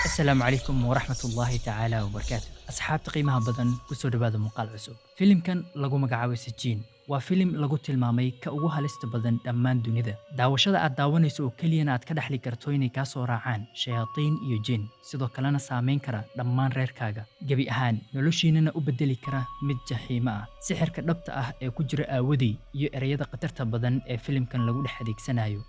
السلام عليكم ورحمة الله تعالى وبركاته أصحاب قيمها بدن كسو دبادة مقال عسوب فيلم كان لغو مقعاوي سجين وفيلم لغو تلمامي كأوها لست بدن دمان دونيدا داوشada aad daawanayso oo keliyana aad ka dhaxli karto inay ka soo raacaan shayatiin iyo jin sidoo kalena saameyn kara dhammaan reerkaaga gabi ahaan noloshiinana u bedeli kara mid jaxiima ah sixirka dhabta ah ee ku jira aawadii iyo ereyada qatarta badan ee filimkan lagu dhex adeegsanayo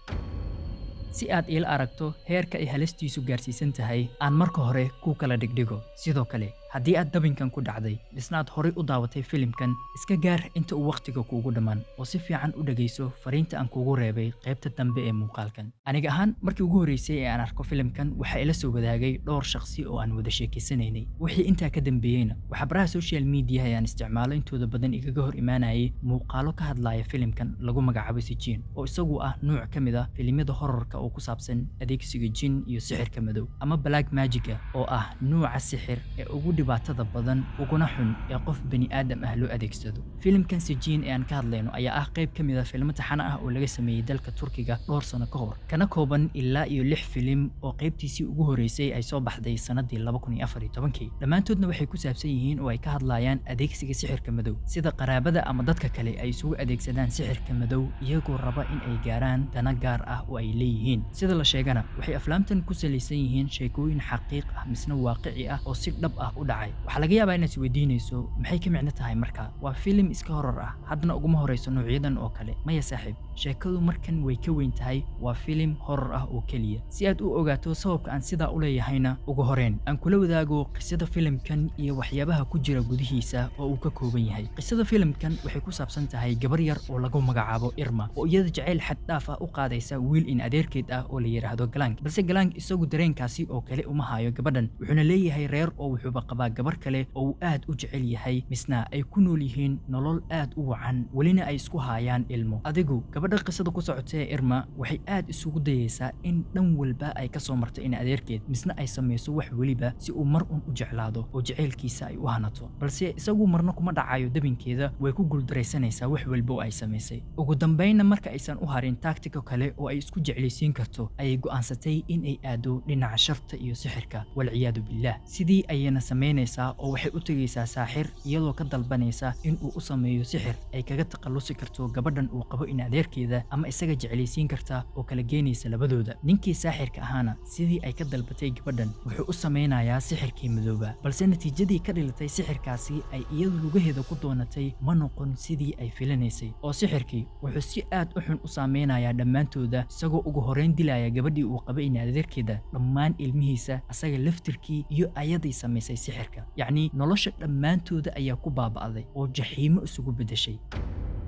si aad ila aragto heerka ay halistiisu gaarsiisan tahay aan marka hore ku kala dhigdhigo sidoo kale haddii aad dabinkan ku dhacday isna aad horey u daawatay filimkan iska gaar inta uu waqtiga kuugu dhammaan oo si fiican u dhagayso fariinta aan kuugu reebay qaybta dambe ee muuqaalkan aniga ahaan markii ugu horeysay ee aan arko filimkan waxa ila soo wadaagay dhowr shakhsi oo aan wada sheekeysanaynay wixii intaa ka dambeeyeyna waxa baraha social media ayaan isticmaalo intooda badan igaga hor imaanayay muuqaalo ka hadlaya filimkan lagu magacaabo Sijin oo isagu ah nooc ka mid ah filimada horrorka oo ku saabsan adeegsiga jin iyo sixirka madow ama black magic oo ah nooca sixir ee ugu dhibaatada badan uguna xun ee qof bani aadam ah loo adeegsado filimkan Sijin ee aan ka hadlayno ayaa ah qayb ka mid ah filimada taxana ah oo laga sameeyay dalka Turkiga dhowr sano ka hor kana kooban ilaa iyo 6 filim oo qaybtiisii ugu horeysay ay soo baxday sanadii 2014 dhamaantoodna waxay ku saabsan yihiin oo ay ka hadlayaan adeegsiga sixirka madow sida qaraabada ama dadka kale ay isugu adeegsadaan sixirka madow iyagoo raba in ay gaaraan dana gaar ah oo ay leeyihiin sida la sheegana waxay aflaamtan ku salaysan yihiin sheekooyin xaqiiq ah misna waaqici ah oo si dhab ah u dhacay waxa laga yaabaa inaad isweydiinayso maxay ka micno tahay marka waa filim iska horor ah haddana uguma horeyso noocyadan oo kale maya saaxiib sheekadu markan way ka weyn tahay waa filim horor ah oo keliya si aad u ogaato sababka aan sidaa u leeyahayna ugu horeen aan kula wadaago qisada filimkan iyo waxyaabaha ku jira gudihiisa oo uu ka kooban yahay qisada filimkan waxay ku saabsan tahay gabar yar oo lagu magacaabo Irma oo iyada jacayl xad dhaaf ah u qaadaysa wiil in adeerkeed ah oo la yiraahdo Galang balse Galang isagu dareenkaasi oo kale uma hayo gabadhan wuxuuna leeyahay reer oo wuxuuba qabaa gabar kale oo uu aad u jecel yahay misna ay ku nool yihiin nolol aad u wacan walina ay isku hayaan ilmo adigu gabadha qisada ku socotay Irma waxay aad isugu dayaysaa in dhan walba ay ka soo marto in adeerkeed misna ay sameeyso wax waliba si uu mar un u jeclaado oo jaceylkiisa ay u hanato balse isagu marna kuma dhacayo dabinkeeda way ku guuldareysanaysaa wax walba oo ay sameysay ugu dambeynna marka aysan u harin tactical kale oo ay isku jeclaysiin karto ayay go'aansatay in ay aado dhinaca sharta iyo sixirka wal ciyaadu billah sidii ayna sameynaysaa oo waxay u tagaysaa saaxir iyadoo ka dalbanaysa in uu u sameeyo sixir ay kaga taqallusi karto gabadhan uu qabo in adeerkeeda ama isaga jeclaysiin karta oo kala geynaysa labadooda ninkii saaxirka ahaana sidii ay ka dalbatay gabadhan wuxuu u sameynayaa sixirkii madooba balse natiijadii ka dhilatay sixirkaasi ay iyadu lugaheeda ku doonatay ma noqon sidii ay filanaysay oo sixirkii wuxuu si aad u xun u sameynayaa dhammaantooda isagoo ugu horeyn dilaya gabadhii uu qabay in adeerkeeda dhammaan ilmihiisa asaga laftirkii iyo ayadii sameysay sixirka yacni nolosha dhammaantooda ayaa ku baaba'day oo jaxiimo isugu bedeshay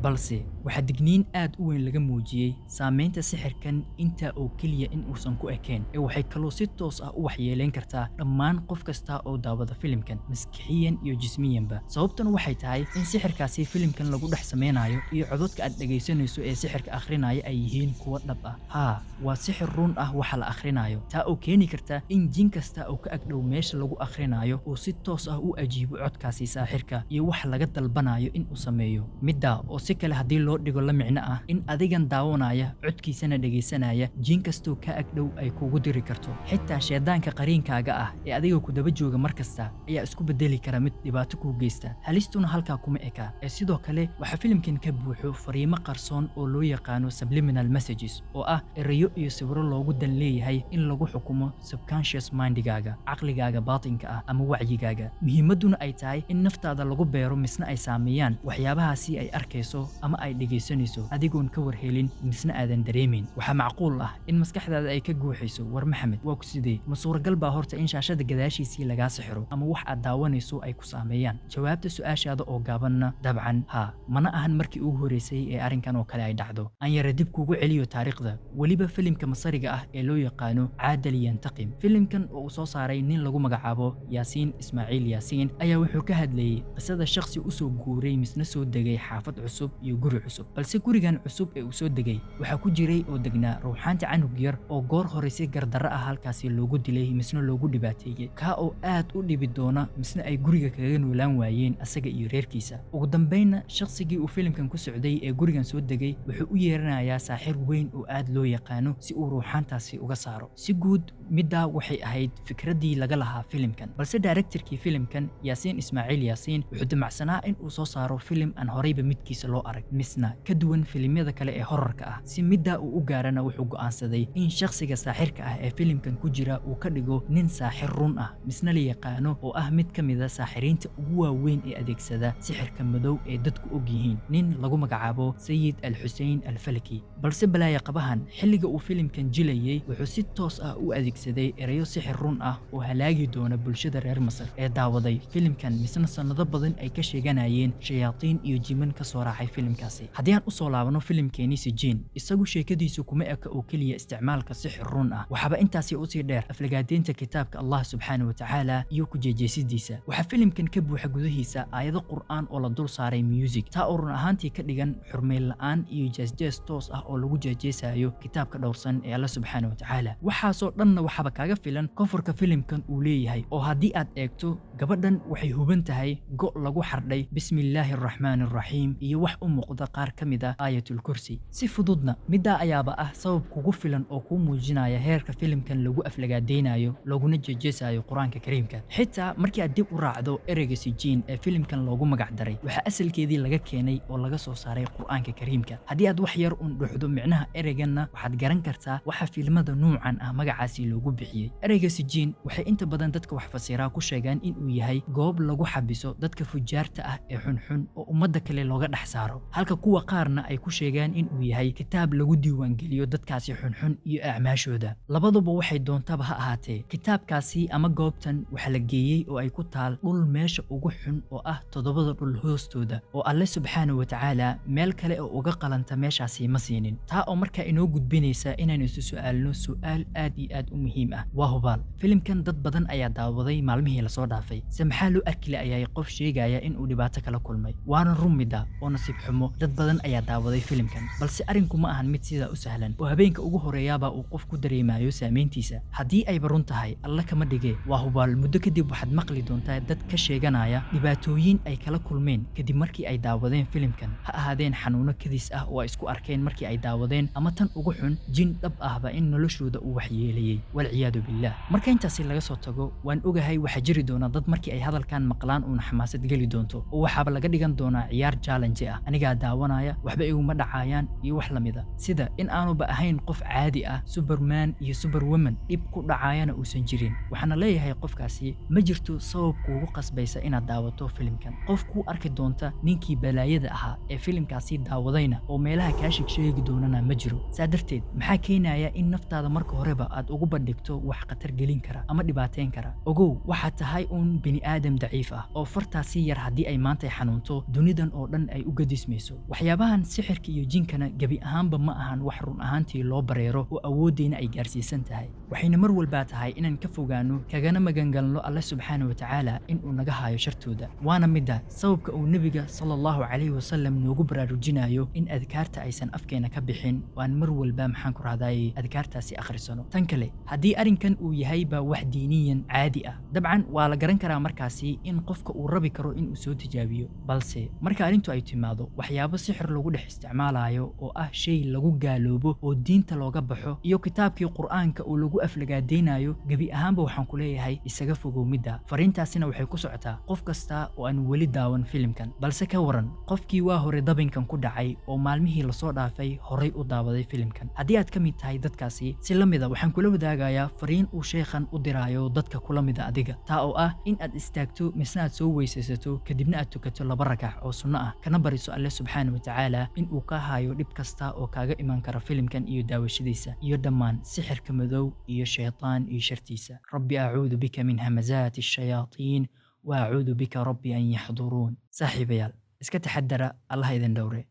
balse waxa digniin aad u weyn laga muujiyay saameynta sixirkan inta oo kaliya in uusan ku ekeen ee waxay kaloo si toos ah u waxyeeleyn kartaa dhammaan qof kasta oo daawada filimkan maskixiyan iyo jismiyanba sababtan waxay tahay in sixirkaasi filimkan lagu dhex sameynayo iyo codadka aad dhagaysanayso ee sixirka akhrinaya ay yihiin kuwa dhab ah haa waa sixir run ah waxa la akhrinayo taa oo keeni karta in jin kasta oo ka agdhow meesha lagu akhrinayo uu si toos ah u ajiibo codkaasi saaxirka iyo wax laga dalbanayo in uu sameeyo midda oo si kale hadii loo dhigo la micno ah in adigan daawanaya codkiisana dhageysanaya jin kasto ka agdhow ay kugu diri karto xitaa sheedaanka qariinkaaga ah ee adiga ku daba jooga markasta ayaa isku bedeli kara mid dhibaato ku geysta halistuna halka kuma eka ee sidoo kale waxa filimkan ka buuxo fariimo qarsoon oo loo yaqaano subliminal messages oo ah erayo iyo sawiro loogu dan leeyahay in lagu xukumo subconscious mindigaaga caqligaaga baatinka ah ama wacyigaaga muhiimaduna ay tahay in naftaada lagu beero misna ay saameeyaan waxyaabahaasi ay arkayso ama ay dhageysanayso adigoon ka warhelin misna aadan dareemin waxa macquul ah in maskaxdaada ay ka guuxayso war maxamed waa ku sidee ma suuragal baa horta in shaashada gadaashiisii lagaa sixiro ama wax aad daawanayso ay ku saameeyaan jawaabta su'aashaada oo gaabanna dabcan haa mana ahan markii ugu horeysay ee arrinkan oo kale ay dhacdo aan yara dib kugu celiyo taariikhda weliba filimka masariga ah ee loo yaqaano caadal yantaqim filimkan oo uu soo saaray nin lagu magacaabo yaasiin ismaaciil yaasiin ayaa wuxuu ka hadlayay qisada shakhsi u soo guuray misna soo degay xaafad cusub cusub iyo guri cusub balse gurigan cusub ee uu soo degay waxa ku jiray oo degnaa ruuxaanta canug yar oo goor hore si gardarro ah halkaasi loogu dilay misna loogu dhibaateeyay ka oo aad u dhibi doona misna ay guriga kaga noolaan waayeen asaga iyo reerkiisa ugu dambeynna shakhsigii uu filimkan ku socday ee gurigan soo degay wuxuu u yeeranayaa saaxir weyn oo aad loo yaqaano si uu ruuxaantaasi uga saaro si guud middaa waxay ahayd fikraddii laga lahaa filimkan balse directorkii filimkan yaasiin ismaaciil yaasiin wuxuu damacsanaa in uu soo saaro filim aan horeyba midkiisa loo arag misna ka duwan filimyada kale ee horarka ah si middaa uu u gaarana wuxuu go'aansaday in shakhsiga saaxirka ah ee filimkan ku jira uu ka dhigo nin saaxir run ah misna la yaqaano oo ah mid ka mid a saaxiriinta ugu waaweyn ee adeegsada sixirka madow ee dadku og yihiin nin lagu magacaabo sayid al-xusein al-falaki balse balaaya qabahan xilliga uu filimkan jilayay wuxuu si toos ah u adeegsaday erayo sixir run ah oo halaagi doona bulshada reer Masar ee daawaday filimkan misna sanado badan ay ka sheeganayeen shayaatiin iyo jiman ka soo raacay filimkaasi haddii aan u soo laabano filimkeeni Sijin isagu sheekadiisu kuma eka oo kaliya isticmaalka sixir run ah waxaba intaasi u sii dheer aflagaadeynta kitaabka Allah subhanahu wa ta'ala iyo ku jeejesidiisa waxa filimkan ka buuxa gudahiisa aayado qur'aan oo la dul saaray music taa oo run ahaantii ka dhigan xurmeen la'aan iyo jees toos ah oo lagu jeejeesayo kitaabka dhowrsan ee Allah subhanahu wa ta'ala waxaasoo dhanna waxaba kaaga filan koonfurka filimkan uu leeyahay oo haddii aad eegto gabadhan waxay huban tahay go' lagu xardhay bismillaahir rahmaanir rahiim iyo wax u muuqda qaar ka mid ah aayatul kursi si fududna middaa ayaaba ah sabab kugu filan oo kuu muujinaya heerka filimkan lagu aflagaadeynayo laguna jeejeesayo quraanka kariimka xitaa markii aad dib u raacdo ereyga Sijin ee filimkan loogu magac daray waxa asalkeedii laga keenay oo laga soo saaray quraanka kariimka haddii aad wax yar un dhuxdo micnaha ereyganna waxaad garan kartaa waxa filimada nuucan ah magacaasi loogu bixiyay ereyga Sijin waxay inta badan dadka wax fasiraa ku sheegaan in uu yahay goob lagu xabiso dadka fujaarta ah ee xunxun oo ummadda kale looga dhex saaro halka kuwa qaarna ay ku sheegaan in uu yahay kitaab lagu diiwaan geliyo dadkaasi xunxun iyo acmaashooda labaduba waxay doontaba ha ahaatee kitaabkaasi ama goobtan waxa la geeyay oo ay ku taal dhul meesha ugu xun oo ah toddobada dhul hoostooda oo Alle subhanahu wa ta'ala meel kale oo uga qalanta meeshaasi ma siinin taa oo markaa inoo gudbinaysa inaynu isu su'aalno su'aal aad iyo aad u muhiim ah waa hubaal filimkan dad badan ayaa daawaday maalmihii la soo dhaafay se maxaa loo arki laayay qof sheegaya in uu dhibaato kala kulmay waana rumida oo nasiib xumo dad badan ayaa daawaday filimkan balse arinku ma ahan mid sidaa u sahlan oo habeenka ugu horeeyaba uu qof ku dareemayo saameyntiisa haddii ay barun tahay alla kama dhige waa hubaal muddo kadib waxaad maqli doontaa dad ka sheeganaya dhibaatooyin ay kala kulmeen kadib markii ay daawadeen filimkan ha ahaadeen xanuuno kadis ah oo ay isku arkeen markii ay daawadeen ama tan ugu xun jin dhab ahba in noloshooda uu waxyeelayay walciyaadu billah marka intaasi laga soo tago waan ogahay waxa jiri doona dad markii ay hadalkan maqlaan uuna xamaasad geli doonto oo waxaaba laga dhigan doonaa ciyaar challenge ah anigaa daawanaya waxba iguma dhacayaan iyo wax la mida sida in aanuba ahayn qof caadi ah superman iyo superwoman dhib ku dhacayana uusan jirin waxaana leeyahay qofkaasi ma jirto sabab kuugu qasbaysa inaad daawato filimkan qof kuu arki doonta ninkii balaayada ahaa ee filimkaasi daawadayna oo meelaha kaa sheegi doonana ma jiro saa darteed maxaa keenaya in naftaada marka horeba aad ugu bandhigto wax khatar gelin kara ama dhibaateyn kara ogow waxaad tahay uun bini aadam daciif ah oo fartaasi yar haddii ay maanta xanuunto dunidan oo dhan ay u gadismayso waxyaabahan sixirka iyo jinkana gebi ahaanba ma ahan wax run ahaantii loo bareero oo awoodeyna ay gaarsiisan tahay waxayna mar walba tahay inaan ka fogaano kagana magangalno Alle subhanahu wa ta'ala in uu naga haayo shartooda waana midda sababka uu nabiga sallallahu alayhi wasallam noogu baraarujinayo in adkaarta aysan afkeena ka bixin waan mar walba maxaan ku raadayay adkaartaasi akhrisano tan kale haddii arinkan uu yahay ba wax diiniyan caadi ah dabcan waa la garan karaa markaasi in qofka uu rabi karo in uu soo tijaabiyo balse marka arintu ay timaado waxyaabo sixir lagu dhex isticmaalayo oo ah shay lagu gaaloobo oo diinta looga baxo iyo kitaabkii quraanka oo lagu aflagaadeynayo gebi ahaanba waxaan ku leeyahay isaga fogow midda fariintaasina waxay ku socotaa qof kasta oo aan weli daawan filimkan balse ka waran qofkii waa hore dabinkan ku dhacay oo maalmihii la soo dhaafay horay u daawaday filimkan haddii aad ka mid tahay dadkaasi si la mida waxaan kula wadaagayaa fariin uu sheekhan u dirayo dadka kula mida adiga taa oo ah in aad istaagto misna aad soo weysaysato kadibna aad tukato 2 rakac oo sunno ah kana bariso Alle subhanahu wa ta'ala in uu ka haayo dhib kasta oo kaaga iman kara filimkan iyo daawashadiisa iyo dhammaan sixirka madow iyo shaytaan iyo shartiisa rabbi a'uudu bika min hamazaati ash-shayaatiin wa a'uudu bika rabbi an yahdurun saaxiibayaal iska taxadara Allah idin dhowre